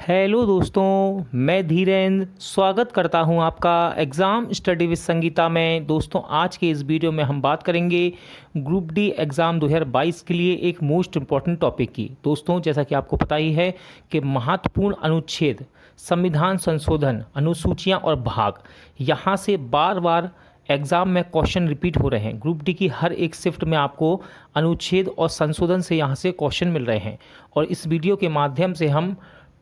Hello दोस्तों, मैं धीरेन्द्र स्वागत करता हूं आपका एग्ज़ाम स्टडी विद संगीता में। दोस्तों, आज के इस वीडियो में हम बात करेंगे ग्रुप डी एग्ज़ाम 2022 के लिए एक मोस्ट इम्पॉर्टेंट टॉपिक की। दोस्तों, जैसा कि आपको पता ही है कि महत्वपूर्ण अनुच्छेद, संविधान संशोधन, अनुसूचियां और भाग, यहाँ से बार बार एग्ज़ाम में क्वेश्चन रिपीट हो रहे हैं। ग्रुप डी की हर एक शिफ्ट में आपको अनुच्छेद और संशोधन से यहाँ से क्वेश्चन मिल रहे हैं और इस वीडियो के माध्यम से हम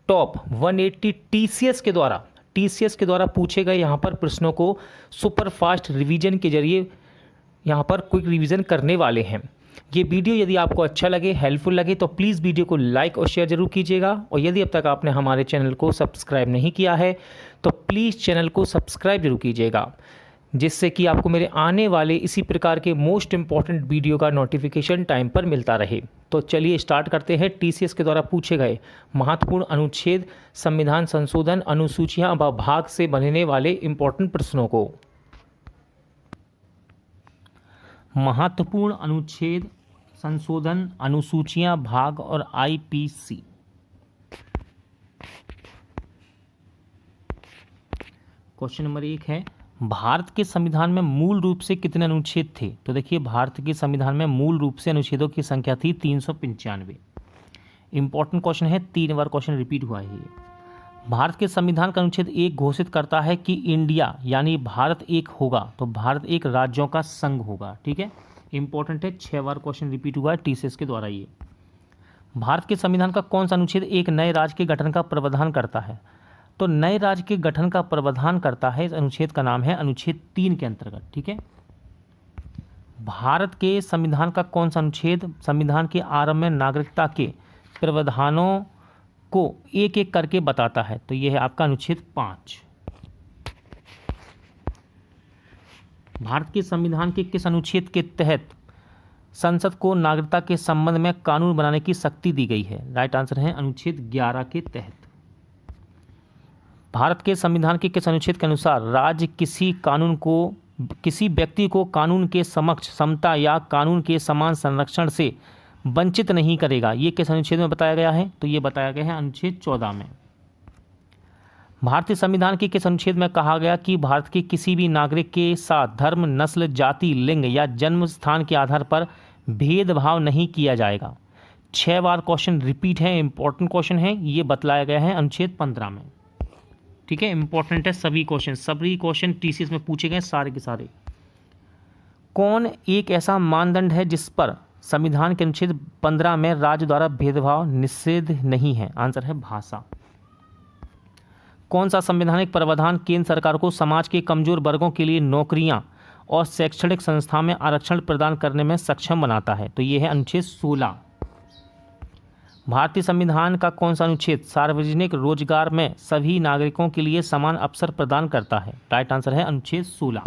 टॉप 180 टीसीएस के द्वारा पूछे गए यहाँ पर प्रश्नों को सुपर फास्ट रिवीजन के जरिए यहाँ पर क्विक रिवीजन करने वाले हैं। ये वीडियो यदि आपको अच्छा लगे, हेल्पफुल लगे तो प्लीज़ वीडियो को लाइक और शेयर जरूर कीजिएगा और यदि अब तक आपने हमारे चैनल को सब्सक्राइब नहीं किया है तो प्लीज़ चैनल को सब्सक्राइब जरूर कीजिएगा, जिससे कि आपको मेरे आने वाले इसी प्रकार के मोस्ट इम्पॉर्टेंट वीडियो का नोटिफिकेशन टाइम पर मिलता रहे। तो चलिए स्टार्ट करते हैं टीसीएस के द्वारा पूछे गए महत्वपूर्ण अनुच्छेद, संविधान संशोधन, अनुसूचियां व भाग से बनने वाले इम्पॉर्टेंट प्रश्नों को। महत्वपूर्ण अनुच्छेद, संशोधन, अनुसूचियां, भाग और आईपीसी। क्वेश्चन नंबर 1 है, भारत के संविधान में मूल रूप से कितने अनुच्छेद थे? तो देखिए, भारत के संविधान में मूल रूप से अनुच्छेदों की संख्या थी 395। इंपॉर्टेंट क्वेश्चन है, 3 बार क्वेश्चन रिपीट हुआ है ये। भारत के संविधान का अनुच्छेद 1 घोषित करता है कि इंडिया यानी भारत एक होगा, तो भारत एक राज्यों का संघ होगा। ठीक है, इंपॉर्टेंट है, 6 बार क्वेश्चन रिपीट हुआ है टीसीएस के द्वारा ये। भारत के संविधान का कौन सा अनुच्छेद एक नए राज्य के गठन का प्रावधान करता है? तो नए राज्य के गठन का प्रावधान करता है, इस अनुच्छेद का नाम है अनुच्छेद 3 के अंतर्गत। ठीक है, भारत के संविधान का कौन सा अनुच्छेद संविधान के आरंभ में नागरिकता के प्रावधानों को एक एक करके बताता है? तो यह है आपका अनुच्छेद 5। भारत के संविधान के किस अनुच्छेद के तहत संसद को नागरिकता के संबंध में कानून बनाने की शक्ति दी गई है? राइट आंसर है अनुच्छेद 11 के तहत। भारत के संविधान के किस अनुच्छेद के अनुसार राज्य किसी व्यक्ति को कानून के समक्ष समता या कानून के समान संरक्षण से वंचित नहीं करेगा? ये किस अनुच्छेद में बताया गया है? तो ये बताया गया है अनुच्छेद 14 में। भारतीय संविधान के किस अनुच्छेद में कहा गया कि भारत के किसी भी नागरिक के साथ धर्म, नस्ल, जाति, लिंग या जन्म स्थान के आधार पर भेदभाव नहीं किया जाएगा? 6 बार क्वेश्चन रिपीट है, इंपॉर्टेंट क्वेश्चन है, ये बतलाया गया है अनुच्छेद 15 में। ठीक है, इंपॉर्टेंट है, सभी क्वेश्चन टीसीएस में पूछे गए सारे के सारे। कौन एक ऐसा मानदंड है जिस पर संविधान के अनुच्छेद 15 में राज्य द्वारा भेदभाव निषेध नहीं है? आंसर है भाषा। कौन सा संवैधानिक प्रावधान केंद्र सरकार को समाज के कमजोर वर्गों के लिए नौकरियां और शैक्षणिक संस्था में आरक्षण प्रदान करने में सक्षम बनाता है? तो यह है अनुच्छेद 16। भारतीय संविधान का कौन सा अनुच्छेद सार्वजनिक रोजगार में सभी नागरिकों के लिए समान अवसर प्रदान करता है? राइट आंसर है अनुच्छेद 16।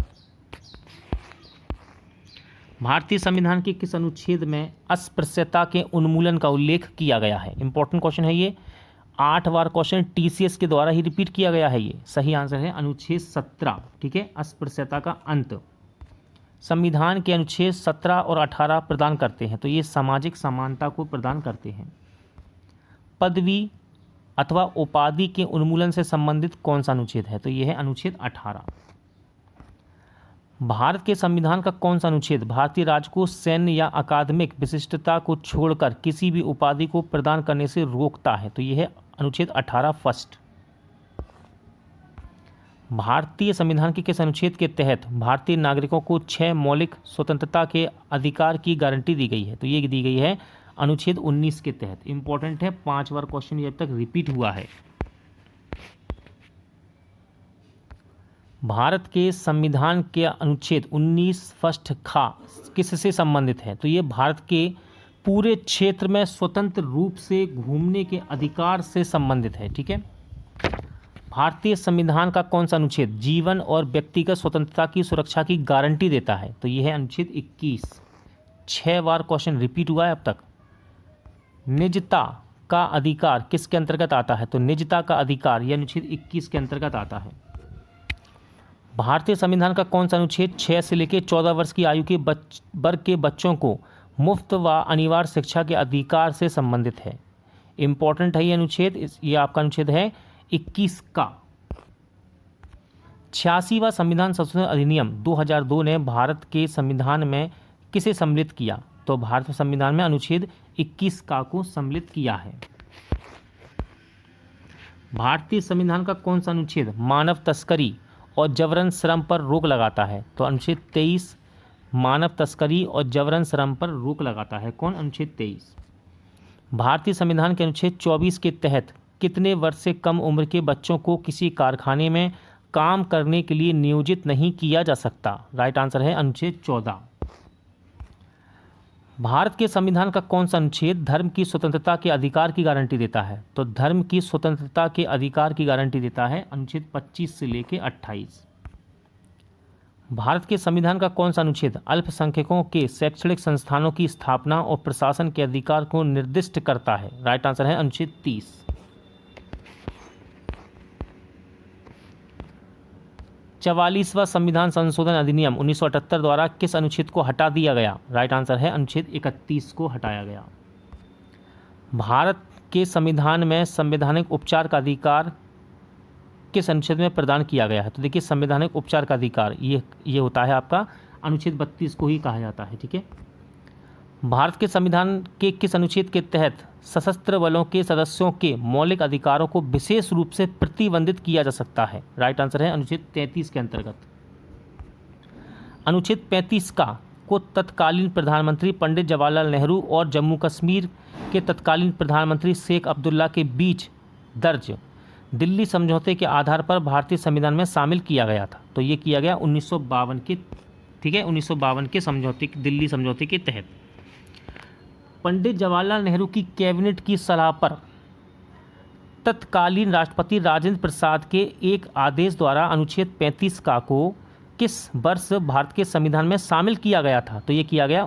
भारतीय संविधान के किस अनुच्छेद में अस्पृश्यता के उन्मूलन का उल्लेख किया गया है? इंपॉर्टेंट क्वेश्चन है ये, 8 बार क्वेश्चन टीसीएस के द्वारा ही रिपीट किया गया है ये। सही आंसर है अनुच्छेद 17। ठीक है, अस्पृश्यता का अंत। संविधान के अनुच्छेद 17 और 18 प्रदान करते हैं, तो ये सामाजिक समानता को प्रदान करते हैं। पदवी अथवा उपाधि के उन्मूलन से संबंधित कौन सा अनुच्छेद है? तो यह है अनुच्छेद 18। भारत के संविधान का कौन सा अनुच्छेद भारतीय राज्य को सैन्य या अकादमिक विशिष्टता को छोड़कर किसी भी उपाधि को प्रदान करने से रोकता है? तो यह है अनुच्छेद 18 फर्स्ट। भारतीय संविधान के किस अनुच्छेद के तहत भारतीय नागरिकों को 6 मौलिक स्वतंत्रता के अधिकार की गारंटी दी गई है? तो ये दी गई है अनुच्छेद 19 के तहत। इंपॉर्टेंट है, 5 बार क्वेश्चन ये अब तक रिपीट हुआ है। भारत के संविधान के अनुच्छेद 19 फर्स्ट खा किससे संबंधित है? तो ये भारत के पूरे क्षेत्र में स्वतंत्र रूप से घूमने के अधिकार से संबंधित है। ठीक है, भारतीय संविधान का कौन सा अनुच्छेद जीवन और व्यक्तिगत स्वतंत्रता की सुरक्षा की गारंटी देता है? तो यह है अनुच्छेद 21। 6 बार क्वेश्चन रिपीट हुआ है अब तक। निजता का अधिकार किसके अंतर्गत आता है? तो निजता का अधिकार यह अनुच्छेद 21 के अंतर्गत आता है। भारतीय संविधान का कौन सा अनुच्छेद 6 से लेकर 14 वर्ष की आयु के वर्ग के बच्चों को मुफ्त व अनिवार्य शिक्षा के अधिकार से संबंधित है? इंपॉर्टेंट है ये अनुच्छेद, ये आपका अनुच्छेद है 21 का। 86वां संविधान संशोधन अधिनियम 2002 ने भारत के संविधान में किसे सम्मिलित किया? तो भारत संविधान में अनुच्छेद 21 का को सम्मिलित किया है। भारतीय संविधान का कौन सा अनुच्छेद मानव तस्करी और जबरन श्रम पर रोक लगाता है? तो अनुच्छेद 23 मानव तस्करी और जबरन श्रम पर रोक लगाता है। कौन? अनुच्छेद 23। भारतीय संविधान के अनुच्छेद 24 के तहत कितने वर्ष से कम उम्र के बच्चों को किसी कारखाने में काम करने के लिए नियोजित नहीं किया जा सकता? राइट आंसर है अनुच्छेद 14। भारत के संविधान का कौन सा अनुच्छेद धर्म की स्वतंत्रता के अधिकार की गारंटी देता है? तो धर्म की स्वतंत्रता के अधिकार की गारंटी देता है अनुच्छेद 25 से लेकर 28। भारत के संविधान का कौन सा अनुच्छेद अल्पसंख्यकों के शैक्षणिक संस्थानों की स्थापना और प्रशासन के अधिकार को निर्दिष्ट करता है? राइट आंसर है अनुच्छेद 30। 44वां संविधान संशोधन अधिनियम 1978 द्वारा किस अनुच्छेद को हटा दिया गया? राइट आंसर है अनुच्छेद 31 को हटाया गया। भारत के संविधान में संवैधानिक उपचार का अधिकार किस अनुच्छेद में प्रदान किया गया है? तो देखिए संवैधानिक उपचार का अधिकार ये होता है आपका अनुच्छेद 32 को ही कहा जाता है। ठीक है। भारत के संविधान के किस अनुच्छेद के तहत सशस्त्र बलों के सदस्यों के मौलिक अधिकारों को विशेष रूप से प्रतिबंधित किया जा सकता है? राइट आंसर है अनुच्छेद 33 के अंतर्गत। अनुच्छेद 35 को तत्कालीन प्रधानमंत्री पंडित जवाहरलाल नेहरू और जम्मू कश्मीर के तत्कालीन प्रधानमंत्री शेख अब्दुल्ला के बीच दर्ज दिल्ली समझौते के आधार पर भारतीय संविधान में शामिल किया गया था। तो ये किया गया 1952 के, ठीक है, 1952 के समझौते, दिल्ली समझौते के तहत। पंडित जवाहरलाल नेहरू की कैबिनेट की सलाह पर तत्कालीन राष्ट्रपति राजेंद्र प्रसाद के एक आदेश द्वारा अनुच्छेद 35 को किस वर्ष भारत के संविधान में शामिल किया गया था? तो ये किया गया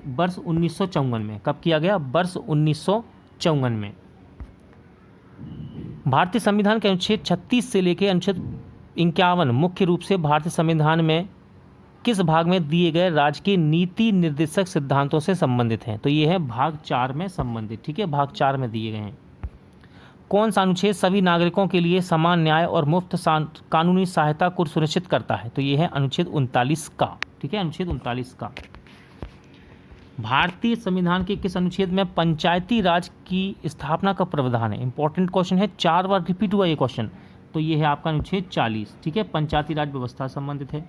वर्ष 1954 में। कब किया गया? वर्ष 1954 में। भारतीय संविधान के अनुच्छेद 36 से लेकर अनुच्छेद 51 मुख्य रूप से भारतीय संविधान में किस भाग में दिए गए राज्य के नीति निर्देशक सिद्धांतों से संबंधित हैं? तो ये है भाग 4 में संबंधित। ठीक है, भाग 4 में दिए गए हैं। कौन सा अनुच्छेद सभी नागरिकों के लिए समान न्याय और मुफ्त कानूनी सहायता को सुनिश्चित करता है? तो ये है अनुच्छेद 39 का। ठीक है, अनुच्छेद 39 का। भारतीय संविधान के किस अनुच्छेद में पंचायती राज की स्थापना का प्रावधान है? इंपॉर्टेंट क्वेश्चन है, 4 बार रिपीट हुआ ये क्वेश्चन। तो ये है आपका अनुच्छेद 40। ठीक है, पंचायती राज व्यवस्था संबंधित है।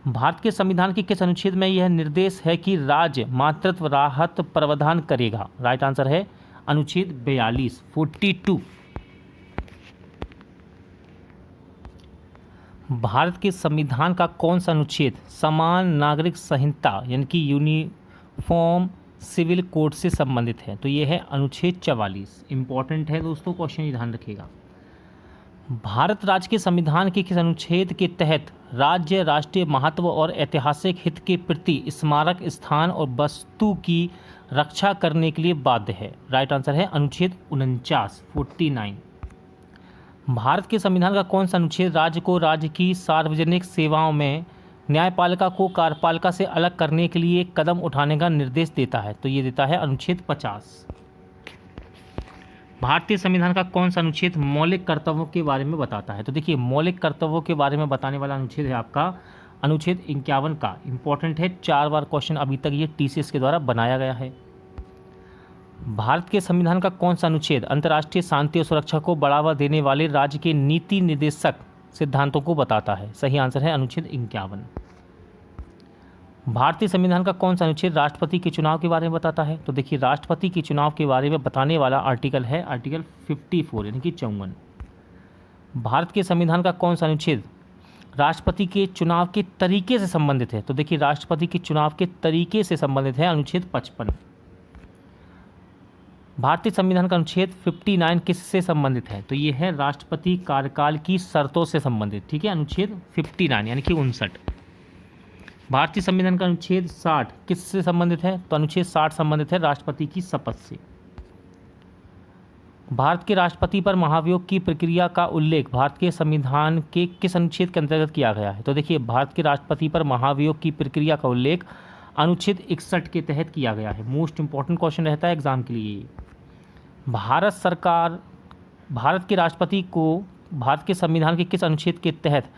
भारत के संविधान के किस अनुच्छेद में यह निर्देश है कि राज्य मातृत्व राहत प्रावधान करेगा? राइट आंसर है अनुच्छेद 42। भारत के संविधान का कौन सा अनुच्छेद समान नागरिक संहिता यानी कि यूनिफॉर्म सिविल कोड से संबंधित है? तो ये है अनुच्छेद 44। इंपॉर्टेंट है दोस्तों, क्वेश्चन ध्यान रखिएगा। भारत राज्य के संविधान के किस अनुच्छेद के तहत राज्य राष्ट्रीय महत्व और ऐतिहासिक हित के प्रति स्मारक स्थान और वस्तु की रक्षा करने के लिए बाध्य है? राइट आंसर है अनुच्छेद 49। भारत के संविधान का कौन सा अनुच्छेद राज्य को राज्य की सार्वजनिक सेवाओं में न्यायपालिका को कार्यपालिका से अलग करने के लिए कदम उठाने का निर्देश देता है? तो ये देता है अनुच्छेद 50। भारतीय संविधान का कौन सा अनुच्छेद मौलिक कर्तव्यों के बारे में बताता है? तो देखिए मौलिक कर्तव्यों के बारे में बताने वाला अनुच्छेद है आपका अनुच्छेद 51 का। इंपॉर्टेंट है, 4 बार क्वेश्चन अभी तक ये TCS के द्वारा बनाया गया है। भारत के संविधान का कौन सा अनुच्छेद अंतर्राष्ट्रीय शांति और सुरक्षा को बढ़ावा देने वाले राज्य के नीति निर्देशक सिद्धांतों को बताता है? सही आंसर है अनुच्छेद 51। भारतीय संविधान का कौन सा अनुच्छेद राष्ट्रपति के चुनाव के बारे में बताता है? तो देखिए राष्ट्रपति के चुनाव के बारे में बताने वाला आर्टिकल है आर्टिकल 54 यानी कि 54। भारत के संविधान का कौन सा अनुच्छेद राष्ट्रपति के चुनाव के तरीके से संबंधित है? तो देखिए राष्ट्रपति के चुनाव के तरीके से संबंधित है अनुच्छेद 55। भारतीय संविधान का अनुच्छेद 59 किससे संबंधित है? तो ये है राष्ट्रपति कार्यकाल की शर्तों से संबंधित। ठीक है, अनुच्छेद 59 यानी कि 59। भारतीय संविधान का अनुच्छेद 60 किससे संबंधित है? तो अनुच्छेद 60 संबंधित है राष्ट्रपति की शपथ से। भारत के राष्ट्रपति पर महाभियोग की प्रक्रिया का उल्लेख भारत के संविधान के किस अनुच्छेद के अंतर्गत किया गया है? तो देखिए भारत के राष्ट्रपति पर महाभियोग की प्रक्रिया का उल्लेख अनुच्छेद 61 के तहत किया गया है। मोस्ट इंपॉर्टेंट क्वेश्चन रहता है एग्जाम के लिए। भारत सरकार, भारत के राष्ट्रपति को भारत के संविधान के किस अनुच्छेद के तहत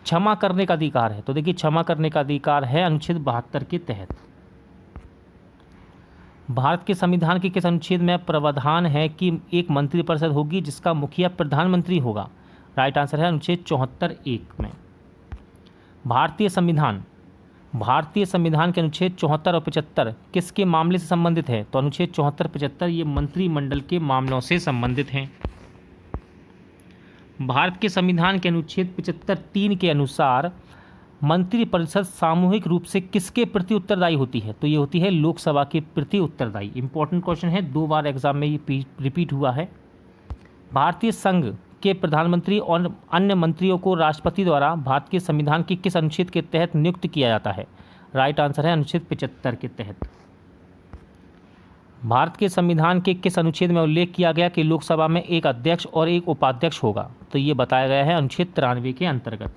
क्षमा करने का अधिकार है? तो देखिए, क्षमा करने का अधिकार है अनुच्छेद 72 के तहत। भारत के संविधान के किस अनुच्छेद में प्रावधान है कि एक मंत्रिपरिषद होगी जिसका मुखिया प्रधानमंत्री होगा? राइट आंसर है अनुच्छेद 74(1) में। भारतीय संविधान के अनुच्छेद 74 और 75 किसके मामले से संबंधित है? तो अनुच्छेद 74-75 ये मंत्रिमंडल के मामलों से संबंधित हैं। भारत के संविधान के अनुच्छेद 75(3) के अनुसार मंत्रिपरिषद सामूहिक रूप से किसके प्रति उत्तरदायी होती है? तो ये होती है लोकसभा के प्रति उत्तरदायी। इंपॉर्टेंट क्वेश्चन है, 2 बार एग्जाम में ये रिपीट हुआ है। भारतीय संघ के प्रधानमंत्री और अन्य मंत्रियों को राष्ट्रपति द्वारा भारत के संविधान के किस अनुच्छेद के तहत नियुक्त किया जाता है? राइट आंसर है अनुच्छेद 75 के तहत। भारत के संविधान के किस अनुच्छेद में उल्लेख किया गया कि लोकसभा में एक अध्यक्ष और एक उपाध्यक्ष होगा? तो ये बताया गया है अनुच्छेद 93 के अंतर्गत।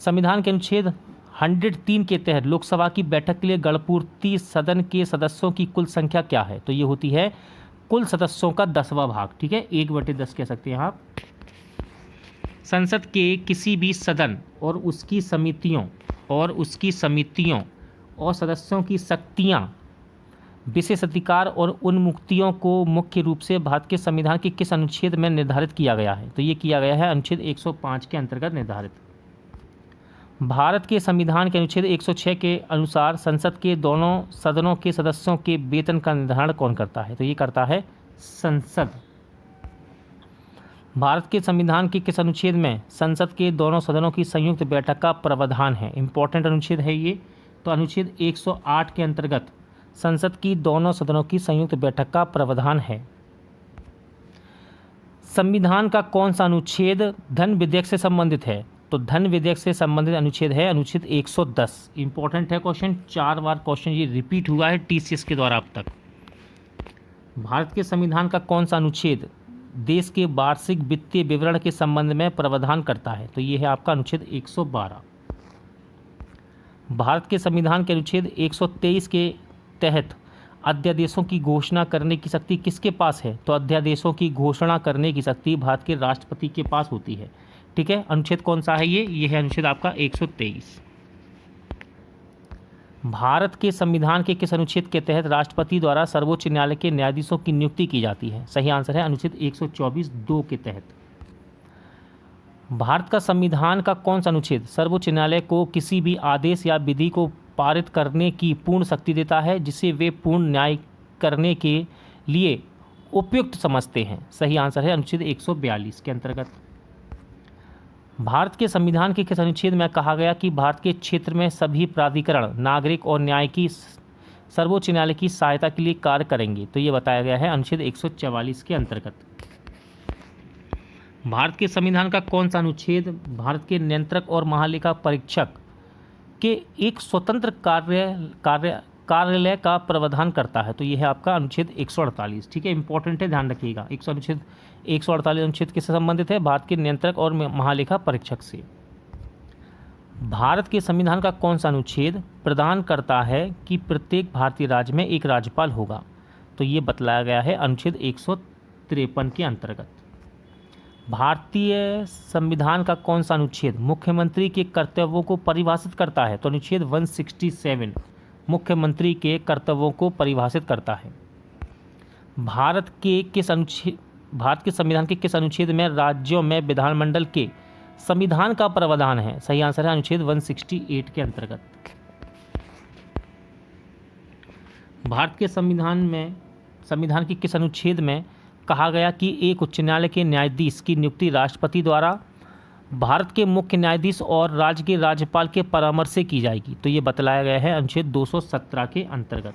संविधान के अनुच्छेद 103 के तहत लोकसभा की बैठक के लिए गणपूर्ति सदन के सदस्यों की कुल संख्या क्या है? तो ये होती है कुल सदस्यों का 10वां भाग। ठीक है, 1/10 कह सकते हैं आप। संसद के किसी भी सदन और उसकी समितियों और सदस्यों की शक्तियां, विशेषाधिकार और उन्मुक्तियों को मुख्य रूप से भारत के संविधान के किस अनुच्छेद में निर्धारित किया गया है? तो ये किया गया है अनुच्छेद 105 के अंतर्गत निर्धारित। भारत के संविधान के अनुच्छेद 106 के अनुसार संसद के दोनों सदनों के सदस्यों के वेतन का निर्धारण कौन करता है? तो ये करता है संसद। भारत के संविधान के किस अनुच्छेद में संसद के दोनों सदनों की संयुक्त बैठक का प्रावधान है? इंपॉर्टेंट अनुच्छेद है ये। तो अनुच्छेद 108 के अंतर्गत संसद की दोनों सदनों की संयुक्त बैठक का प्रावधान है। संविधान का कौन सा अनुच्छेद धन विधेयक से संबंधित है? तो धन विधेयक से संबंधित अनुच्छेद है अनुच्छेद 110। इंपॉर्टेंट है क्वेश्चन, 4 बार क्वेश्चन ये रिपीट हुआ है टीसीएस के द्वारा अब तक। भारत के संविधान का कौन सा अनुच्छेद देश के वार्षिक वित्तीय विवरण के संबंध में प्रावधान करता है? तो ये है आपका अनुच्छेद 112। भारत के संविधान के अनुच्छेद 123 के तहत अध्यादेशों की घोषणा करने की शक्ति किसके पास है? तो अध्यादेशों की घोषणा करने की शक्ति भारत के राष्ट्रपति के पास होती है। ठीक है, अनुच्छेद कौन सा है ये है अनुच्छेद आपका 123। भारत के संविधान के किस अनुच्छेद के तहत राष्ट्रपति द्वारा सर्वोच्च न्यायालय के न्यायाधीशों की नियुक्ति की जाती है? सही आंसर है अनुच्छेद 124(2) के तहत। भारत का संविधान का कौन सा अनुच्छेद सर्वोच्च न्यायालय को किसी भी आदेश या विधि को पारित करने की पूर्ण शक्ति देता है जिसे वे पूर्ण न्याय करने के लिए उपयुक्त समझते हैं? सही आंसर है अनुच्छेद 142 के अंतर्गत। भारत के संविधान के किस अनुच्छेद में कहा गया कि भारत के क्षेत्र में सभी प्राधिकरण नागरिक और न्याय की सर्वोच्च न्यायालय की सहायता के लिए कार्य करेंगे? तो ये बताया गया है अनुच्छेद 144 के अंतर्गत। भारत के संविधान का कौन सा अनुच्छेद भारत के नियंत्रक और महालेखा परीक्षक के एक स्वतंत्र कार्यालय का प्रावधान करता है? तो ये है आपका अनुच्छेद 148। ठीक है, इंपॉर्टेंट है, ध्यान रखिएगा। अनुच्छेद 148 अनुच्छेद किससे संबंधित है? भारत के नियंत्रक और महालेखा परीक्षक से। भारत के संविधान का कौन सा अनुच्छेद प्रदान करता है कि प्रत्येक भारतीय राज्य में एक राज्यपाल होगा? तो ये बतलाया गया है अनुच्छेद 153 के अंतर्गत। भारतीय संविधान का कौन सा अनुच्छेद मुख्यमंत्री के कर्तव्यों को परिभाषित करता है? तो अनुच्छेद 167 मुख्यमंत्री के कर्तव्यों को परिभाषित करता है। भारत के संविधान के किस अनुच्छेद में राज्यों में विधानमंडल के संविधान का प्रावधान है? सही आंसर है अनुच्छेद 168 के अंतर्गत। भारत के संविधान के किस अनुच्छेद में कहा गया कि एक उच्च न्यायालय के न्यायाधीश की नियुक्ति राष्ट्रपति द्वारा भारत के मुख्य न्यायाधीश और राज्य के राज्यपाल के परामर्श से की जाएगी? तो ये बतलाया गया है अनुच्छेद 217 के अंतर्गत।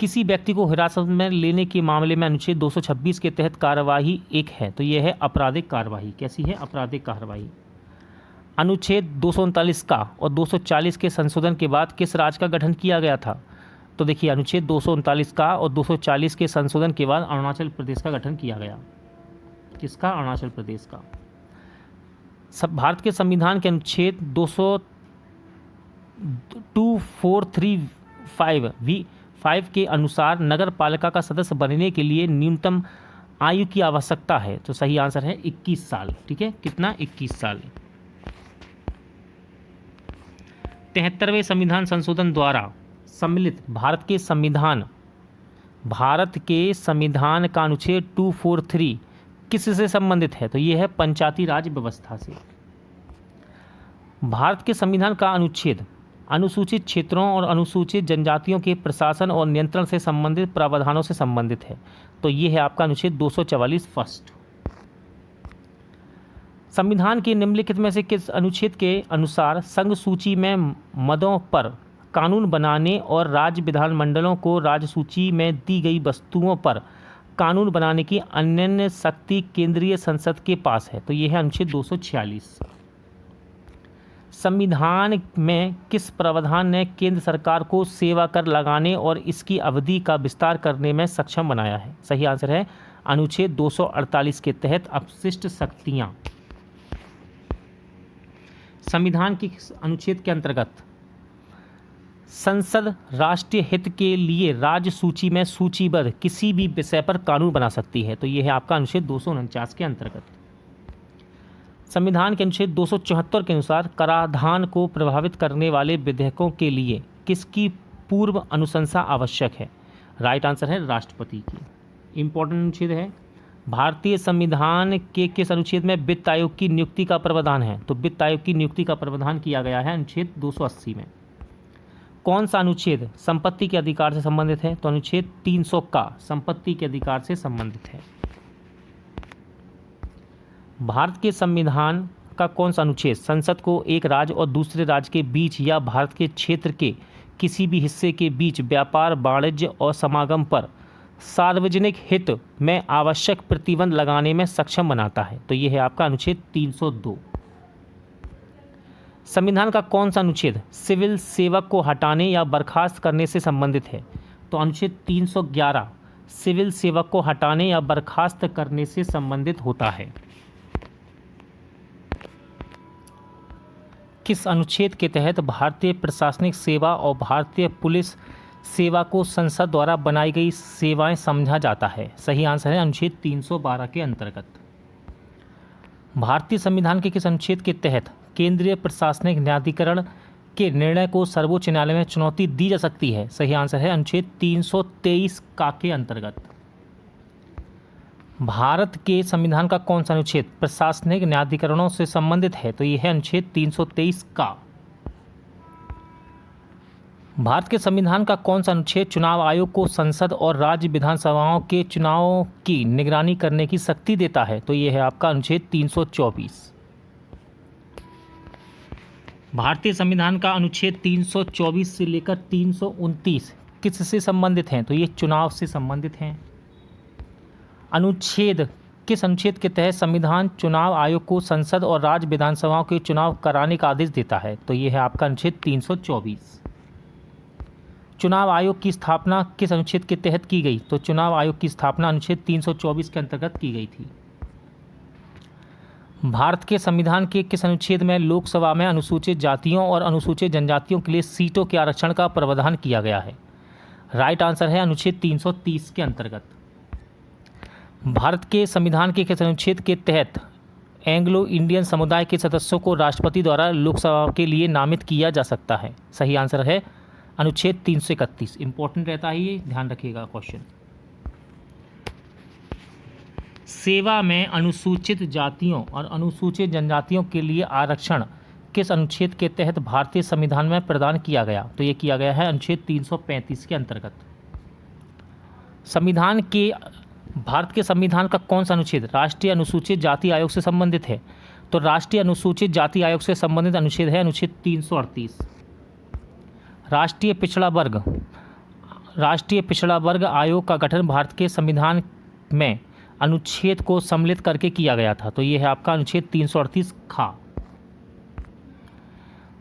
किसी व्यक्ति को हिरासत में लेने के मामले में अनुच्छेद 226 के तहत कार्यवाही एक है? तो ये है आपराधिक कार्यवाही। कैसी है? आपराधिक कार्यवाही। अनुच्छेद 239 का और 240 के संशोधन के बाद किस राज्य का गठन किया गया था? तो देखिए, अनुच्छेद 239 का और 240 के संशोधन के बाद अरुणाचल प्रदेश का गठन किया गया। किसका? अरुणाचल प्रदेश का। भारत के संविधान के अनुच्छेद 2435 के अनुसार नगर पालिका का सदस्य बनने के लिए न्यूनतम आयु की आवश्यकता है। तो सही आंसर है 21 साल। ठीक है, कितना? 21 साल। 73वें संविधान संशोधन द्वारा सम्मिलित भारत के संविधान का अनुच्छेद 243 किससे संबंधित है? तो ये है पंचायती राज व्यवस्था से। भारत के संविधान का अनुच्छेद अनुसूचित क्षेत्रों और अनुसूचित जनजातियों के प्रशासन और नियंत्रण से संबंधित प्रावधानों से संबंधित है। तो ये है आपका अनुच्छेद 244 फर्स्ट। संविधान के निम्नलिखित में से किस अनुच्छेद के अनुसार संघ सूची में मदों पर कानून बनाने और राज्य विधानमंडलों को राज्य सूची में दी गई वस्तुओं पर कानून बनाने की अनन्य शक्ति केंद्रीय संसद के पास है? तो ये है अनुच्छेद 246। संविधान में किस प्रावधान ने केंद्र सरकार को सेवा कर लगाने और इसकी अवधि का विस्तार करने में सक्षम बनाया है? सही आंसर है अनुच्छेद 248 के तहत अपशिष्ट शक्तियां। संविधान के अनुच्छेद के अंतर्गत संसद राष्ट्रीय हित के लिए राज्य सूची में सूचीबद्ध किसी भी विषय पर कानून बना सकती है? तो यह है आपका अनुच्छेद 249 के अंतर्गत। संविधान के अनुच्छेद 274 के अनुसार कराधान को प्रभावित करने वाले विधेयकों के लिए किसकी पूर्व अनुशंसा आवश्यक है? राइट आंसर है राष्ट्रपति की। इंपॉर्टेंट अनुच्छेद है। भारतीय संविधान के किस अनुच्छेद में वित्त आयोग की नियुक्ति का प्रावधान है? तो वित्त आयोग की नियुक्ति का प्रावधान किया गया है अनुच्छेद 280 में। कौन सा अनुच्छेद संपत्ति के अधिकार से संबंधित है? तो अनुच्छेद 300 का संपत्ति के अधिकार से संबंधित है। भारत के संविधान का कौन सा अनुच्छेद संसद को एक राज्य और दूसरे राज्य के बीच या भारत के क्षेत्र के किसी भी हिस्से के बीच व्यापार, वाणिज्य और समागम पर सार्वजनिक हित में आवश्यक प्रतिबंध लगाने में सक्षम बनाता है? तो यह है आपका अनुच्छेद 302। संविधान का कौन सा अनुच्छेद सिविल सेवक को हटाने या बर्खास्त करने से संबंधित है? तो अनुच्छेद 311 सिविल सेवक को हटाने या बर्खास्त करने से संबंधित होता है। किस अनुच्छेद के तहत भारतीय प्रशासनिक सेवा और भारतीय पुलिस सेवा को संसद द्वारा बनाई गई सेवाएं समझा जाता है? सही आंसर है अनुच्छेद 312 के अंतर्गत। भारतीय संविधान के किस अनुच्छेद के तहत केंद्रीय प्रशासनिक न्यायाधिकरण के निर्णय को सर्वोच्च न्यायालय में चुनौती दी जा सकती है? सही आंसर है अनुच्छेद 323 का के अंतर्गत। भारत के संविधान का कौन सा अनुच्छेद प्रशासनिक न्यायाधिकरणों से संबंधित है? तो यह है अनुच्छेद 323 का। भारत के संविधान का कौन सा अनुच्छेद चुनाव आयोग को संसद और राज्य विधानसभाओं के चुनावों की निगरानी करने की शक्ति देता है? तो यह है आपका अनुच्छेद 324। भारतीय संविधान का अनुच्छेद 324 से लेकर 329 किससे संबंधित हैं? तो ये चुनाव से संबंधित हैं। किस अनुच्छेद के तहत संविधान चुनाव आयोग को संसद और राज्य विधानसभाओं के चुनाव कराने का आदेश देता है? तो ये है आपका अनुच्छेद 324। चुनाव आयोग की स्थापना किस अनुच्छेद के तहत की गई? तो चुनाव आयोग की स्थापना अनुच्छेद 324 के अंतर्गत की गई थी। भारत के संविधान के किस अनुच्छेद में लोकसभा में अनुसूचित जातियों और अनुसूचित जनजातियों के लिए सीटों के आरक्षण का प्रावधान किया गया है? राइट आंसर है अनुच्छेद 330 के अंतर्गत। भारत के संविधान के किस अनुच्छेद के तहत एंग्लो इंडियन समुदाय के सदस्यों को राष्ट्रपति द्वारा लोकसभा के लिए नामित किया जा सकता है? सही आंसर है अनुच्छेद 331। इंपॉर्टेंट रहता है ये, ध्यान रखिएगा क्वेश्चन। सेवा में अनुसूचित जातियों और अनुसूचित जनजातियों के लिए आरक्षण किस अनुच्छेद के तहत भारतीय संविधान में प्रदान किया गया? तो ये किया गया है अनुच्छेद 335 के अंतर्गत। भारत के संविधान का कौन सा अनुच्छेद राष्ट्रीय अनुसूचित जाति आयोग से संबंधित है? तो राष्ट्रीय अनुसूचित जाति आयोग से संबंधित अनुच्छेद है अनुच्छेद 338। राष्ट्रीय पिछड़ा वर्ग आयोग का गठन भारत के संविधान में अनुच्छेद को सम्मिलित करके किया गया था? तो ये है आपका अनुच्छेद 338 खा।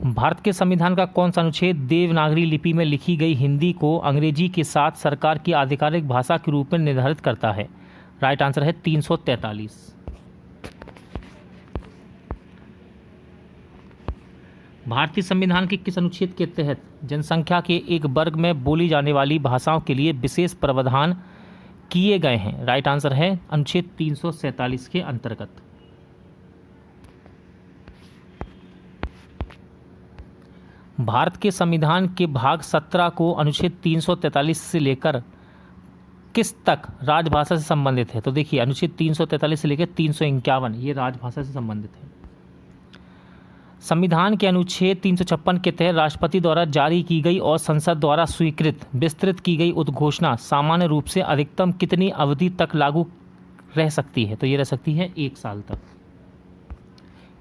भारत के संविधान का कौन सा अनुच्छेद देवनागरी लिपि में लिखी गई हिंदी को अंग्रेजी के साथ सरकार की आधिकारिक भाषा के रूप में निर्धारित करता है? राइट आंसर है 343। भारतीय संविधान के किस अनुच्छेद के तहत जनसंख्या के एक वर्ग में बोली जाने वाली भाषाओं के लिए विशेष प्रावधान किए गए हैं? राइट आंसर है अनुच्छेद 347 के अंतर्गत। भारत के संविधान के भाग 17 को अनुच्छेद 343 से लेकर किस तक राजभाषा से संबंधित है? तो देखिए अनुच्छेद 343 से लेकर 351 ये राजभाषा से संबंधित है। संविधान के अनुच्छेद 356 के तहत राष्ट्रपति द्वारा जारी की गई और संसद द्वारा स्वीकृत विस्तृत की गई उद्घोषणा सामान्य रूप से अधिकतम कितनी अवधि तक लागू रह सकती है? तो ये रह सकती है 1 साल तक।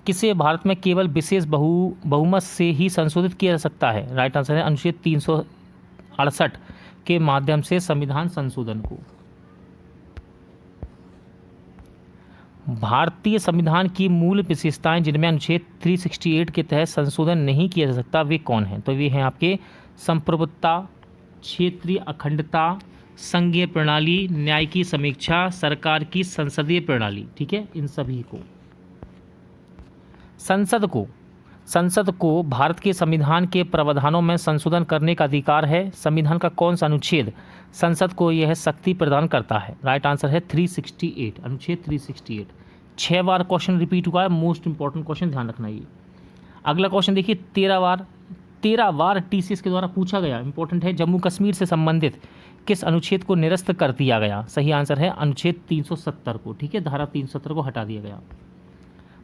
किसे भारत में केवल विशेष बहुमत से ही संशोधित किया जा सकता है? राइट आंसर है अनुच्छेद 368 के माध्यम से संविधान संशोधन को। भारतीय संविधान की मूल विशेषताएं जिनमें अनुच्छेद 368 के तहत संशोधन नहीं किया जा सकता वे कौन हैं? तो वे हैं आपके संप्रभुता, क्षेत्रीय अखंडता, संघीय प्रणाली, न्याय की समीक्षा, सरकार की संसदीय प्रणाली। ठीक है, इन सभी को संसद को भारत के संविधान के प्रावधानों में संशोधन करने का अधिकार है। संविधान का कौन सा अनुच्छेद संसद को यह शक्ति प्रदान करता है? राइट आंसर है 368, अनुच्छेद 368। 6 बार क्वेश्चन रिपीट हुआ है, मोस्ट इंपॉर्टेंट क्वेश्चन, ध्यान रखना ये। अगला क्वेश्चन देखिए 13 बार टीसीएस के द्वारा पूछा गया, इंपॉर्टेंट है। जम्मू कश्मीर से संबंधित किस अनुच्छेद को निरस्त कर दिया गया? सही आंसर है अनुच्छेद 370 को। ठीक है, धारा 370 को हटा दिया गया।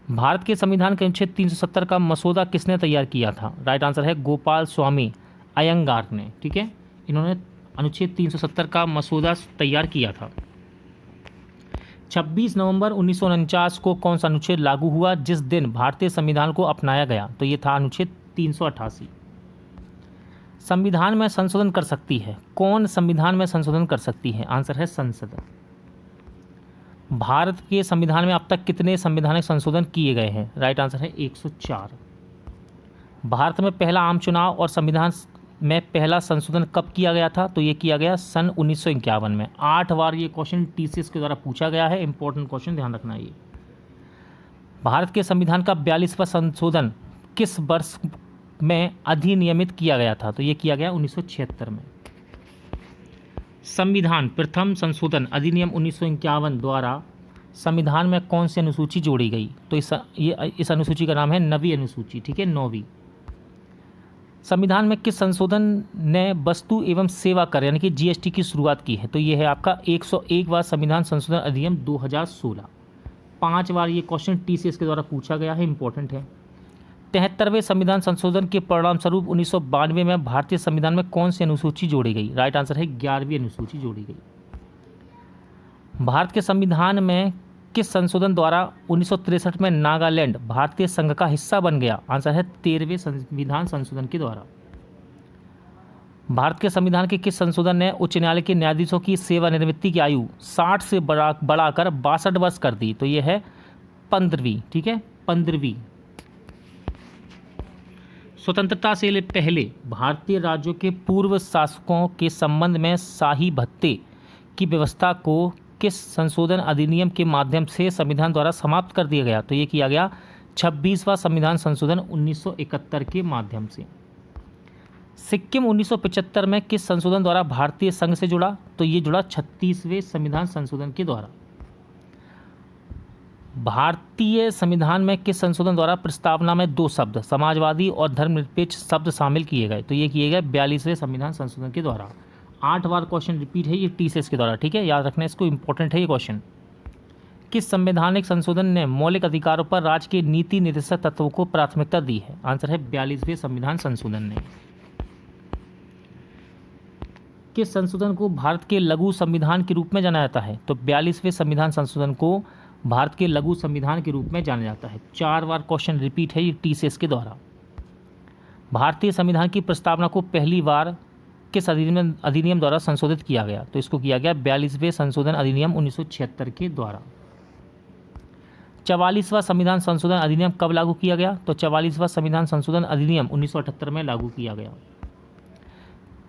भारत के संविधान के अनुच्छेद 370 का मसौदा किसने तैयार किया था? राइट आंसर है गोपाल स्वामी अयंगार ने। ठीक है, इन्होंने अनुच्छेद 370 का मसौदा तैयार किया था। 26 नवंबर 1949 को कौन सा अनुच्छेद लागू हुआ जिस दिन भारतीय संविधान को अपनाया गया? तो ये था अनुच्छेद 388। संविधान में संशोधन कर सकती है कौन? संविधान में संशोधन कर सकती है? आंसर है संसद। भारत के संविधान में अब तक कितने संवैधानिक संशोधन किए गए हैं? राइट आंसर है 104। भारत में पहला आम चुनाव और संविधान में पहला संशोधन कब किया गया था? तो ये किया गया सन 1951 में। 8 बार ये क्वेश्चन टीसीएस के द्वारा पूछा गया है, इंपॉर्टेंट क्वेश्चन, ध्यान रखना ये। भारत के संविधान का 42वां संशोधन किस वर्ष में अधिनियमित किया गया था? तो ये किया गया 1976 में। संविधान प्रथम संशोधन अधिनियम 1951 द्वारा संविधान में कौन सी अनुसूची जोड़ी गई? तो इस अनुसूची का नाम है 9वीं अनुसूची। ठीक है, 9वीं। संविधान में किस संशोधन ने वस्तु एवं सेवा कर यानी कि जीएसटी की शुरुआत की है? तो ये है आपका 101वां संविधान संशोधन अधिनियम 2016। 5 बार ये क्वेश्चन टीसीएस के द्वारा पूछा गया है, इंपॉर्टेंट है। 73वें संविधान संशोधन के परिणाम स्वरूप 1992 में भारतीय संविधान में कौन सी अनुसूची जोड़ी गई? राइट आंसर है 11वीं अनुसूची जोड़ी गई। भारत के संविधान में किस संशोधन द्वारा 1963 में नागालैंड भारतीय संघ का हिस्सा बन गया? आंसर है 13वें संविधान संशोधन के द्वारा। भारत के संविधान के किस संशोधन ने उच्च न्यायालय के न्यायाधीशों की सेवानिवृत्ति की आयु 60 से बढ़ाकर 62 वर्ष कर दी? तो यह है 15वीं। ठीक है, 15वीं। स्वतंत्रता से पहले भारतीय राज्यों के पूर्व शासकों के संबंध में शाही भत्ते की व्यवस्था को किस संशोधन अधिनियम के माध्यम से संविधान द्वारा समाप्त कर दिया गया? तो ये किया गया 26वां संविधान संशोधन 1971 के माध्यम से। सिक्किम 1975 में किस संशोधन द्वारा भारतीय संघ से जुड़ा? तो ये जुड़ा 36वें संविधान संशोधन के द्वारा। भारतीय संविधान में किस संशोधन द्वारा प्रस्तावना में 2 शब्द समाजवादी और धर्मनिरपेक्ष शब्द शामिल किए गए? तो ये किए गए 42वें संविधान संशोधन के द्वारा। 8 बार क्वेश्चन रिपीट है ये टीसीएस के द्वारा। ठीक है, याद रखना इसको, इंपॉर्टेंट है ये क्वेश्चन। किस संवैधानिक संशोधन ने मौलिक अधिकारों पर राज्य के नीति निर्देशक तत्वों को प्राथमिकता दी है? आंसर है 42वें संविधान संशोधन ने। किस संशोधन को भारत के लघु संविधान के रूप में जाना जाता है? तो 42वें संविधान संशोधन को भारत के लघु संविधान के रूप में जाना जाता है। 4 बार क्वेश्चन रिपीट है ये टीसीएस के द्वारा। भारतीय संविधान की प्रस्तावना को पहली बार किस अधिनियम द्वारा संशोधित किया गया? तो इसको किया गया 42वें संशोधन अधिनियम 1976 के द्वारा। 44वां संविधान संशोधन अधिनियम कब लागू किया गया? तो 44वां संविधान संशोधन अधिनियम 1978 में लागू किया गया।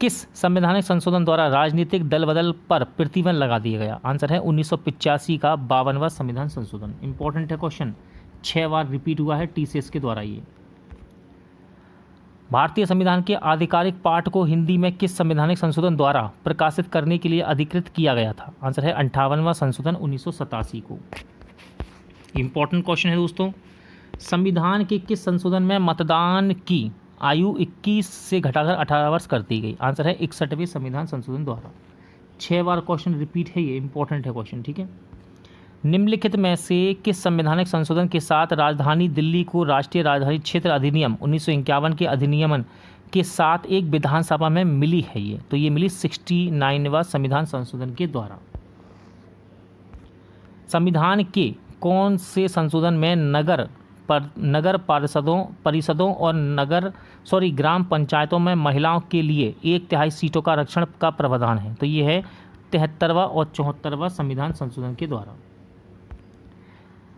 किस संवैधानिक संशोधन द्वारा राजनीतिक दल बदल पर प्रतिबंध लगा दिया गया? आंसर है 1985 का 52वां संविधान संशोधन। इंपॉर्टेंट है क्वेश्चन, 6 बार रिपीट हुआ है टीसीएस के द्वारा ये। भारतीय संविधान के आधिकारिक पाठ को हिंदी में किस संवैधानिक संशोधन द्वारा प्रकाशित करने के लिए अधिकृत किया गया था? आंसर है 58वां संशोधन 1987 को। इंपॉर्टेंट क्वेश्चन है दोस्तों, संविधान के किस संशोधन में मतदान की आयु 21 से घटाकर 18 वर्ष कर दी गई? आंसर है 61वें संविधान संशोधन द्वारा। 6 बार क्वेश्चन रिपीट है, ये इंपॉर्टेंट है क्वेश्चन, ठीक है। निम्नलिखित में से किस संवैधानिक संशोधन के साथ राजधानी दिल्ली को राष्ट्रीय राजधानी क्षेत्र अधिनियम 1951 के अधिनियमन के साथ एक विधानसभा में मिली है? ये तो ये मिली 69वां संविधान संशोधन के द्वारा। संविधान के कौन से संशोधन में नगर परिषदों और ग्राम पंचायतों में महिलाओं के लिए 1/3 सीटों का आरक्षण का प्रावधान है? तो ये है 73वां और 74वां संविधान संशोधन के द्वारा।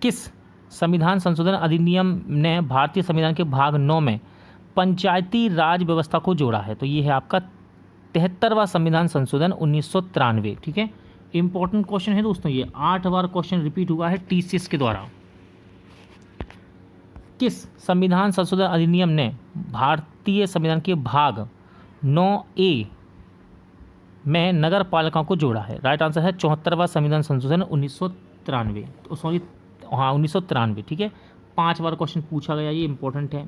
किस संविधान संशोधन अधिनियम ने भारतीय संविधान के भाग 9 में पंचायती राज व्यवस्था को जोड़ा है? तो ये है आपका 73वां संविधान संशोधन 1993, ठीक है। इंपॉर्टेंट क्वेश्चन है दोस्तों, ये 8 बार क्वेश्चन रिपीट हुआ है टीसीएस के द्वारा। किस संविधान संशोधन अधिनियम ने भारतीय संविधान के भाग 9A में नगर पालिकाओं को जोड़ा है? राइट आंसर है 74वां संविधान संशोधन 1993, ठीक है। 5 बार क्वेश्चन पूछा गया, ये इंपॉर्टेंट है।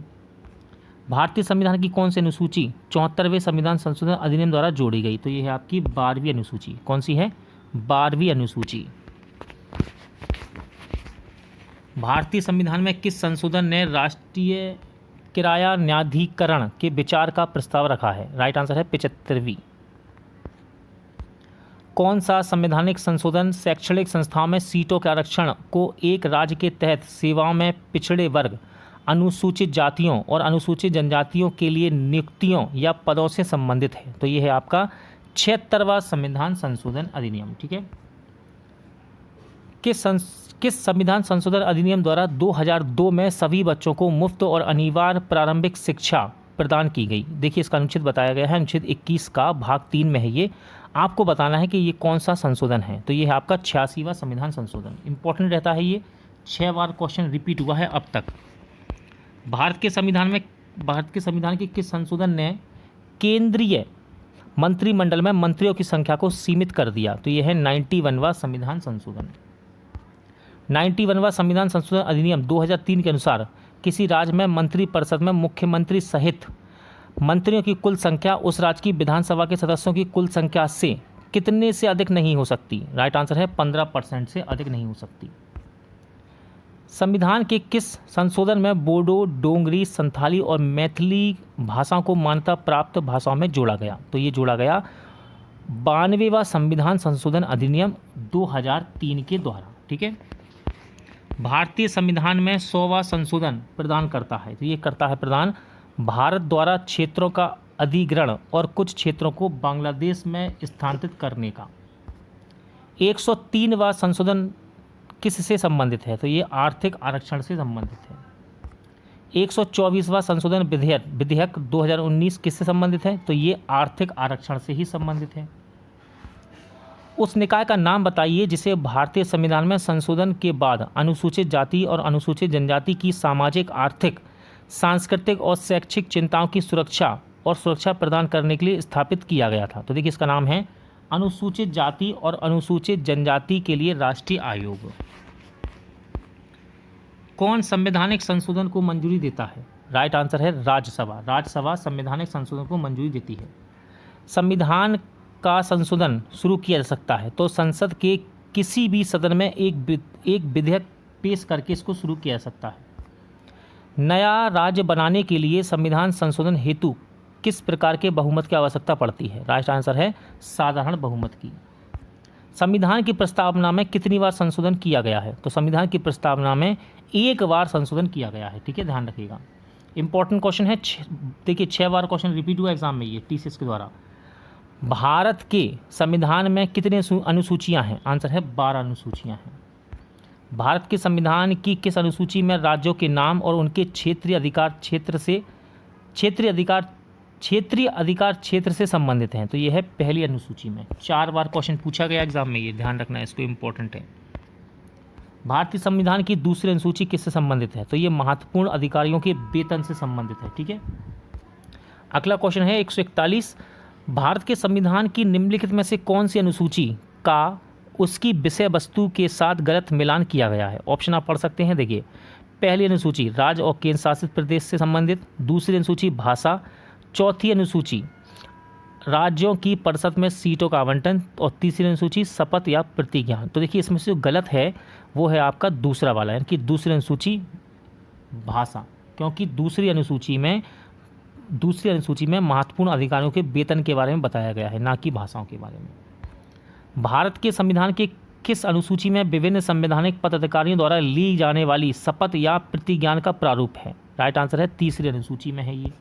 भारतीय संविधान की कौन सी अनुसूची 74वें संविधान संशोधन अधिनियम द्वारा जोड़ी गई? तो ये है आपकी 12वीं अनुसूची। कौन सी है? 12वीं अनुसूची। भारतीय संविधान में किस संशोधन ने राष्ट्रीय किराया न्यायाधिकरण के विचार का प्रस्ताव रखा है? राइट आंसर है 75वीं। कौन सा संवैधानिक संशोधन शैक्षणिक संस्थाओं में सीटों के आरक्षण को एक राज्य के तहत सेवाओं में पिछड़े वर्ग, अनुसूचित जातियों और अनुसूचित जनजातियों के लिए नियुक्तियों या पदों से संबंधित है? तो ये है आपका 76वां संविधान संशोधन अधिनियम, ठीक है। किस संविधान संशोधन अधिनियम द्वारा 2002 में सभी बच्चों को मुफ्त और अनिवार्य प्रारंभिक शिक्षा प्रदान की गई? देखिए इसका अनुच्छेद बताया गया है, अनुच्छेद 21 का भाग 3 में है। ये आपको बताना है कि ये कौन सा संशोधन है। तो ये है आपका 86वां संविधान संशोधन। इंपॉर्टेंट रहता है ये, 6 बार क्वेश्चन रिपीट हुआ है अब तक। भारत के संविधान के किस संशोधन ने केंद्रीय मंत्रिमंडल में मंत्रियों की संख्या को सीमित कर दिया? तो ये है 91वां संविधान संशोधन। 91वां संविधान संशोधन अधिनियम 2003 के अनुसार किसी राज्य में मंत्रिपरिषद में मुख्यमंत्री सहित मंत्रियों की कुल संख्या उस राज्य की विधानसभा के सदस्यों की कुल संख्या से कितने से अधिक नहीं हो सकती? राइट आंसर है 15% से अधिक नहीं हो सकती। संविधान के किस संशोधन में बोडो, डोंगरी, संथाली और मैथिली भाषाओं को मान्यता प्राप्त भाषाओं में जोड़ा गया? तो ये जोड़ा गया 92वां संविधान संशोधन अधिनियम 2003 के द्वारा, ठीक है। भारतीय संविधान में 100वां संशोधन प्रदान करता है? तो ये करता है प्रदान भारत द्वारा क्षेत्रों का अधिग्रहण और कुछ क्षेत्रों को बांग्लादेश में स्थानांतरित करने का। 103वां संशोधन किससे संबंधित है? तो ये आर्थिक आरक्षण से संबंधित है। 124वां संशोधन विधेयक 2019 किससे संबंधित है? तो ये आर्थिक आरक्षण से ही संबंधित है। उस निकाय का नाम बताइए जिसे भारतीय संविधान में संशोधन के बाद अनुसूचित जाति और अनुसूचित जनजाति की सामाजिक, आर्थिक, सांस्कृतिक और शैक्षिक चिंताओं की सुरक्षा प्रदान करने के लिए स्थापित किया गया था। तो देखिए इसका नाम है अनुसूचित जाति और अनुसूचित जनजाति के लिए राष्ट्रीय आयोग। कौन संवैधानिक संशोधन को मंजूरी देता है? राइट आंसर है राज्यसभा। राज्यसभा संवैधानिक संशोधन को मंजूरी देती है। संविधान का संशोधन शुरू किया जा सकता है तो संसद के किसी भी सदन में एक विधेयक पेश करके इसको शुरू किया जा सकता है। नया राज्य बनाने के लिए संविधान संशोधन हेतु किस प्रकार के बहुमत की आवश्यकता पड़ती है? राइट आंसर है साधारण बहुमत की। संविधान की प्रस्तावना में कितनी बार संशोधन किया गया है? तो संविधान की प्रस्तावना में 1 बार संशोधन किया गया है, ठीक है, ध्यान रखिएगा। इंपॉर्टेंट क्वेश्चन है, देखिए 6 बार क्वेश्चन रिपीट हुआ एग्जाम में ये टीसीएस के द्वारा। भारत के संविधान में कितने अनुसूचियां हैं? आंसर है 12 अनुसूचियां हैं। भारत के संविधान की किस अनुसूची में राज्यों के नाम और उनके क्षेत्रीय अधिकार क्षेत्र से संबंधित हैं? तो ये है पहली अनुसूची में। 4 बार क्वेश्चन पूछा गया एग्जाम में, ये ध्यान रखना है, इसको इंपॉर्टेंट है। भारतीय संविधान की दूसरी अनुसूची किससे संबंधित है? तो ये महत्वपूर्ण अधिकारियों के वेतन से संबंधित है, ठीक है। अगला क्वेश्चन है 141, भारत के संविधान की निम्नलिखित में से कौन सी अनुसूची का उसकी विषय वस्तु के साथ गलत मिलान किया गया है? ऑप्शन आप पढ़ सकते हैं। देखिए, पहली अनुसूची राज्य और केंद्र शासित प्रदेश से संबंधित, दूसरी अनुसूची भाषा, चौथी अनुसूची राज्यों की परिषद में सीटों का आवंटन और तीसरी अनुसूची शपथ या प्रतिज्ञा। तो देखिए, इसमें से जो गलत है वो है आपका दूसरा वाला, यानी कि दूसरी अनुसूची भाषा, क्योंकि दूसरी अनुसूची में महत्वपूर्ण अधिकारियों के वेतन के बारे में बताया गया है, ना कि भाषाओं के बारे में। भारत के संविधान के किस अनुसूची में विभिन्न संवैधानिक पदाधिकारियों द्वारा ली जाने वाली शपथ या प्रतिज्ञा का प्रारूप है? राइट आंसर है तीसरी अनुसूची में है ये।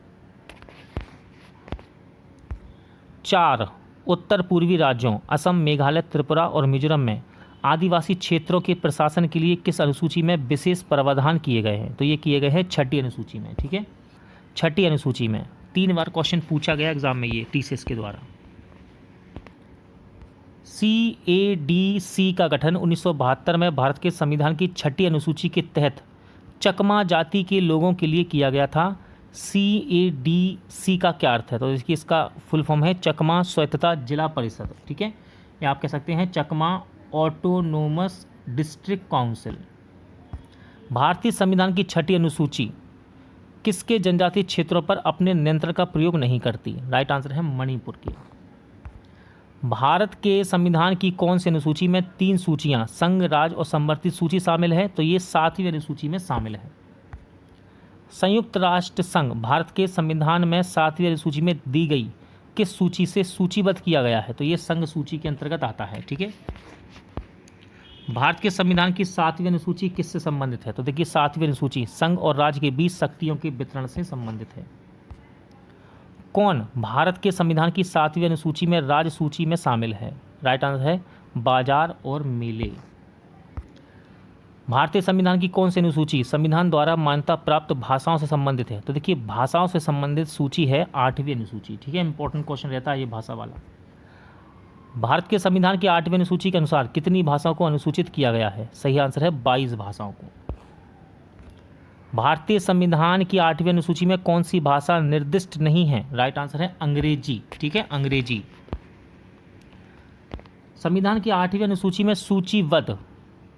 4, उत्तर पूर्वी राज्यों असम, मेघालय, त्रिपुरा और मिजोरम में आदिवासी क्षेत्रों के प्रशासन के लिए किस अनुसूची में विशेष प्रावधान किए गए हैं? तो ये किए गए हैं छठी अनुसूची में। ठीक है, छठी अनुसूची में 3 बार क्वेश्चन पूछा गया एग्जाम में ये टीसीएस के द्वारा। CADC का गठन 1972 में भारत के संविधान की छठी अनुसूची के तहत चकमा जाति के लोगों के लिए किया गया था। CADC का क्या अर्थ है? तो इसका फुल फॉर्म है चकमा स्वायत्तता जिला परिषद। ठीक है, या आप कह सकते हैं चकमा ऑटोनोमस डिस्ट्रिक्ट काउंसिल। भारतीय संविधान की छठी अनुसूची किसके जनजातीय क्षेत्रों पर अपने नियंत्रण का प्रयोग नहीं करती? राइट आंसर है मणिपुर की। भारत के संविधान की कौन सी अनुसूची में 3 सूचियां संघ, राज्य और समवर्ती सूची शामिल है? तो ये 7वीं अनुसूची में शामिल है। संयुक्त राष्ट्र संघ भारत के संविधान में 7वीं अनुसूची में दी गई किस सूची से सूचीबद्ध किया गया है? तो ये संघ सूची के अंतर्गत आता है। ठीक है, भारत के संविधान की 7वीं अनुसूची किससे संबंधित है? तो देखिए, 7वीं अनुसूची संघ और राज्य के बीच शक्तियों के वितरण से संबंधित है। कौन भारत के संविधान की 7वीं अनुसूची में राज्य सूची में शामिल है? राइट आंसर है बाजार और मेले। भारतीय संविधान की कौन सी अनुसूची संविधान द्वारा मान्यता प्राप्त भाषाओं से संबंधित है? तो देखिए, भाषाओं से संबंधित सूची है 8वीं अनुसूची। ठीक है, इंपॉर्टेंट क्वेश्चन रहता है ये भाषा वाला। भारत के संविधान की 8वीं अनुसूची के अनुसार कितनी भाषाओं को अनुसूचित किया गया है? सही आंसर है 22 भाषाओं को। भारतीय संविधान की 8वीं अनुसूची में कौन सी भाषा निर्दिष्ट नहीं है? राइट आंसर है अंग्रेजी। ठीक है, अंग्रेजी। संविधान की 8वीं अनुसूची में सूचीबद्ध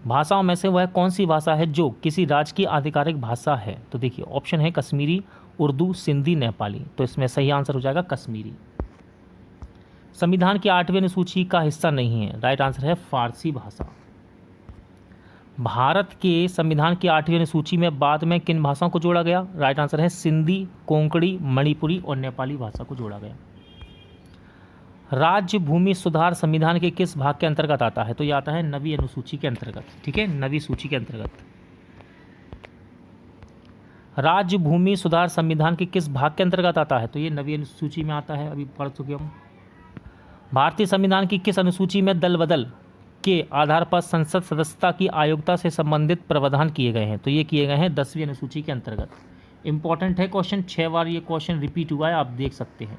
भाषाओं में से वह कौन सी भाषा है जो किसी राज्य की आधिकारिक भाषा है? तो देखिए, ऑप्शन है कश्मीरी, उर्दू, सिंधी, नेपाली। तो इसमें सही आंसर हो जाएगा कश्मीरी। संविधान की 8वीं अनुसूची का हिस्सा नहीं है? राइट आंसर है फारसी भाषा। भारत के संविधान की 8वीं अनुसूची में बाद में किन भाषाओं को जोड़ा गया? राइट आंसर है सिंधी, कोंकणी, मणिपुरी और नेपाली भाषा को जोड़ा गया। राज्य भूमि सुधार संविधान के किस भाग के अंतर्गत आता है? तो यह आता है 9वीं अनुसूची के अंतर्गत। ठीक है, 9वीं सूची के अंतर्गत। राज्य भूमि सुधार संविधान के किस भाग के अंतर्गत आता है? तो ये 9वीं अनुसूची में आता है, अभी पढ़ चुके हम। भारतीय संविधान की किस अनुसूची में दल बदल के आधार पर संसद सदस्यता की अयोग्यता से संबंधित प्रावधान किए गए हैं? तो ये किए गए हैं 10वीं अनुसूची के अंतर्गत। इंपॉर्टेंट है क्वेश्चन, 6 बार ये क्वेश्चन रिपीट हुआ है, आप देख सकते हैं।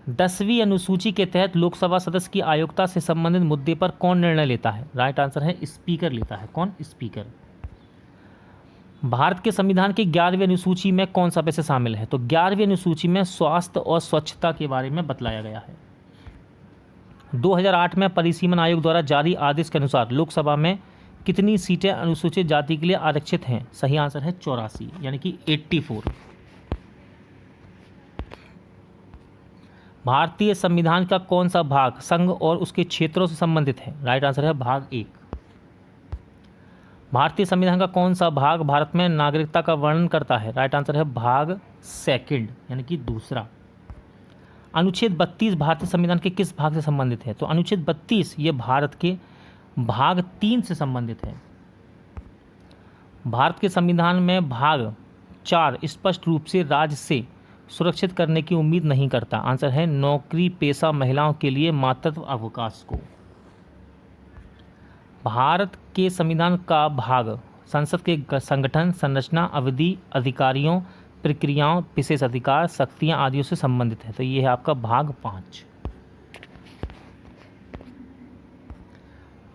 10वीं अनुसूची के तहत लोकसभा सदस्य की अयोग्यता से संबंधित मुद्दे पर कौन निर्णय लेता है? राइट आंसर है स्पीकर लेता है। कौन? स्पीकर। भारत के संविधान की 11वीं अनुसूची में कौन सा विषय शामिल है? तो 11वीं अनुसूची में स्वास्थ्य और स्वच्छता के बारे में बतलाया गया है। 2008 में परिसीमन आयोग द्वारा जारी आदेश के अनुसार लोकसभा में कितनी सीटें अनुसूचित जाति के लिए आरक्षित हैं? सही आंसर है 84, यानी कि 84। भारतीय संविधान का कौन सा भाग संघ और उसके क्षेत्रों से संबंधित है? राइट आंसर है भाग 1। भारतीय संविधान का कौन सा भाग भारत में नागरिकता का वर्णन करता है? राइट आंसर है भाग 2, यानी कि दूसरा। अनुच्छेद 32 भारतीय संविधान के किस भाग से संबंधित है? तो अनुच्छेद 32 ये भारत के भाग 3 से संबंधित है। भारत के संविधान में भाग 4 स्पष्ट रूप से राज्य से सुरक्षित करने की उम्मीद नहीं करता। आंसर है नौकरी पेशा महिलाओं के लिए मातृत्व अवकाश को। भारत के संविधान का भाग संसद के संगठन, संरचना, अवधि, अधिकारियों, प्रक्रियाओं, विशेष अधिकार, शक्तियां आदियों से संबंधित है। तो ये है आपका भाग 5।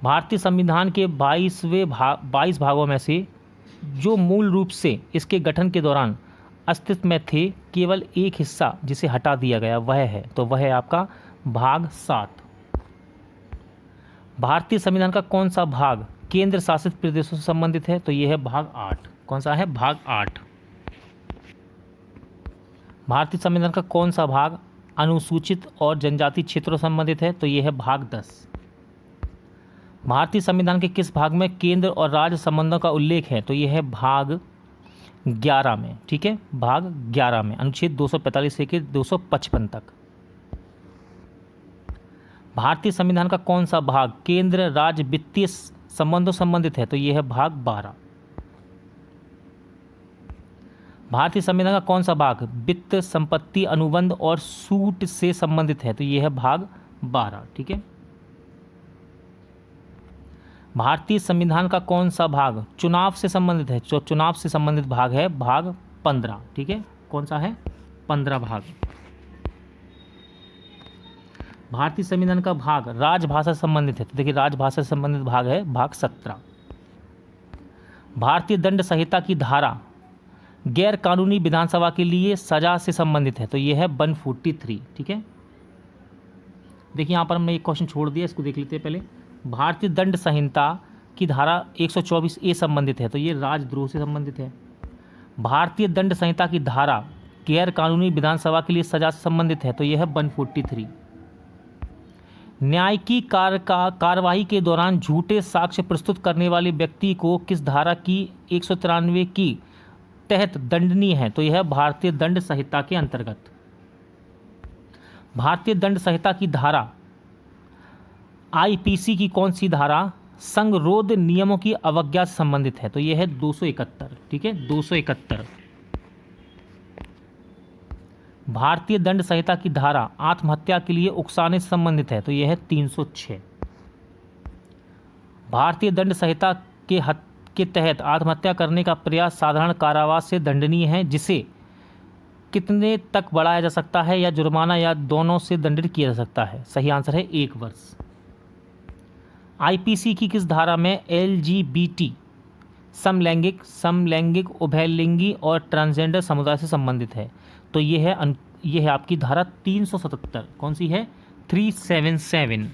भारतीय संविधान के 22 भागों में से जो मूल रूप से इसके गठन के दौरान अस्तित्व में थे, केवल एक हिस्सा जिसे हटा दिया गया वह है, तो वह है आपका भाग 7। भारतीय संविधान का कौन सा भाग केंद्र शासित प्रदेशों से संबंधित है, तो यह है भाग 8। कौन सा है? भाग 8। भारतीय संविधान का कौन सा भाग अनुसूचित और जनजाति क्षेत्रों से संबंधित है, तो यह है भाग 10। भारतीय संविधान के किस भाग में केंद्र और राज्य संबंधों का उल्लेख है, तो यह है भाग 11 में। ठीक है, भाग 11 में, अनुच्छेद 245 से 255 तक। भारतीय संविधान का कौन सा भाग केंद्र राज्य वित्तीय संबंधों संबंधित है, तो यह है भाग 12। भारतीय संविधान का कौन सा भाग वित्त संपत्ति अनुबंध और सूट से संबंधित है, तो यह है भाग 12। ठीक है, भारतीय संविधान का कौन सा भाग चुनाव से संबंधित है, जो चुनाव से संबंधित भाग है भाग 15। ठीक है, कौन सा है? 15 भाग। भारतीय संविधान का भाग राजभाषा से संबंधित है, तो देखिए राजभाषा से संबंधित भाग है भाग 17। भारतीय दंड संहिता की धारा गैर कानूनी विधानसभा के लिए सजा से संबंधित है, तो यह है 143। ठीक है, देखिए यहाँ पर हमने एक क्वेश्चन छोड़ दिया, इसको देख लेते हैं पहले। भारतीय दंड संहिता की धारा 124A संबंधित है, तो ये राजद्रोह से संबंधित है। भारतीय दंड संहिता की धारा गैर कानूनी विधानसभा के लिए सजा से संबंधित है, तो यह है 143। न्याय की कार्यवाही के दौरान झूठे साक्ष्य प्रस्तुत करने वाले व्यक्ति को किस धारा की 193 की तहत दंडनीय है, तो यह भारतीय दंड संहिता के अंतर्गत। भारतीय दंड संहिता की धारा आईपीसी की कौन सी धारा संगरोध नियमों की अवज्ञा से संबंधित है, तो यह है 271। ठीक है, 271। भारतीय दंड संहिता की धारा आत्महत्या के लिए उकसाने से संबंधित है, तो यह है 306। भारतीय दंड संहिता के तहत आत्महत्या करने का प्रयास साधारण कारावास से दंडनीय है, जिसे कितने तक बढ़ाया जा सकता है, या जुर्माना या दोनों से दंडित किया जा सकता है? सही आंसर है 1 वर्ष। आईपीसी की किस धारा में एलजीबीटी समलैंगिक उभयलिंगी और ट्रांसजेंडर समुदाय से संबंधित है, तो ये है आपकी धारा 377। कौन सी है? 377।